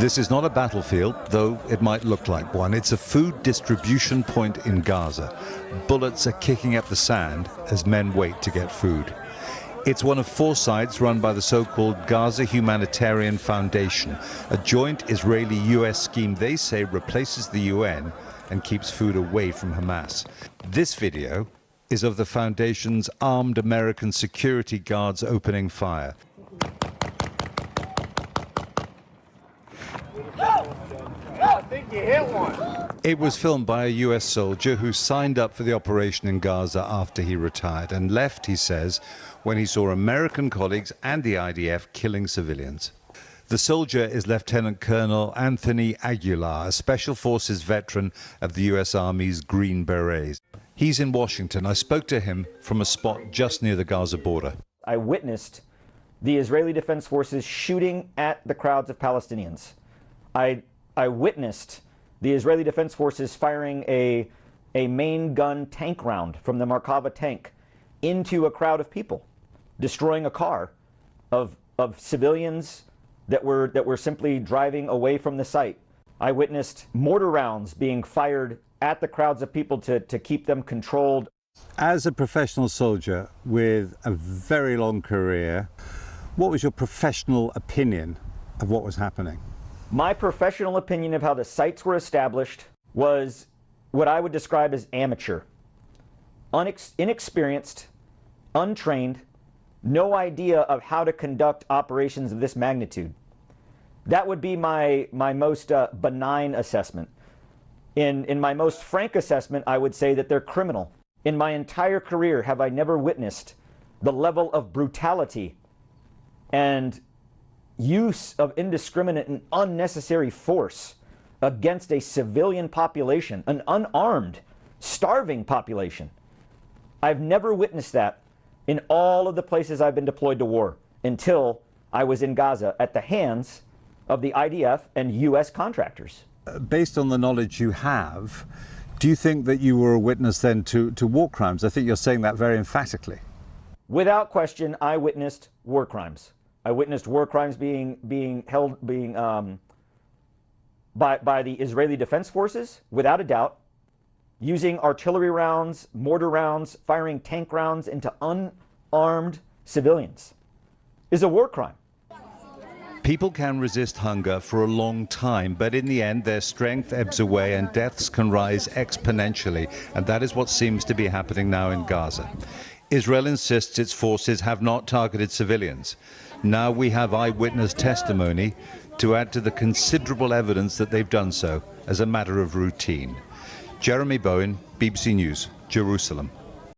This is not a battlefield, though it might look like one. It's a food distribution point in Gaza. Bullets are kicking up the sand as men wait to get food. It's one of 4 sites run by the so-called Gaza Humanitarian Foundation, a joint Israeli-US scheme they say replaces the UN and keeps food away from Hamas. This video is of the foundation's armed American security guards opening fire. It was filmed by a US soldier who signed up for the operation in Gaza after he retired and left, he says, when he saw American colleagues and the IDF killing civilians. The soldier is Lieutenant Colonel Anthony Aguilar, a Special Forces veteran of the US Army's Green Berets. He's in Washington. I spoke to him from a spot just near the Gaza border. I witnessed the Israeli Defense Forces shooting at the crowds of Palestinians. I witnessed the Israeli Defense Forces firing a main gun tank round from the Merkava tank into a crowd of people, destroying a car of civilians that were simply driving away from the site. I witnessed mortar rounds being fired at the crowds of people to keep them controlled. As a professional soldier with a very long career, what was your professional opinion of what was happening? My professional opinion of how the sites were established was what I would describe as amateur. Inexperienced, untrained, no idea of how to conduct operations of this magnitude. That would be my most benign assessment. In my most frank assessment, I would say that they're criminal. In my entire career, have I never witnessed the level of brutality and use of indiscriminate and unnecessary force against a civilian population, an unarmed, starving population. I've never witnessed that in all of the places I've been deployed to war until I was in Gaza at the hands of the IDF and US contractors. Based on the knowledge you have, do you think that you were a witness then to war crimes? I think you're saying that very emphatically. Without question, I witnessed war crimes. I witnessed war crimes being held by the Israeli Defense Forces, without a doubt, using artillery rounds, mortar rounds, firing tank rounds into unarmed civilians is a war crime. People can resist hunger for a long time, but in the end their strength ebbs away and deaths can rise exponentially, and that is what seems to be happening now in Gaza. Israel insists its forces have not targeted civilians. Now we have eyewitness testimony to add to the considerable evidence that they've done so as a matter of routine. Jeremy Bowen, BBC News, Jerusalem.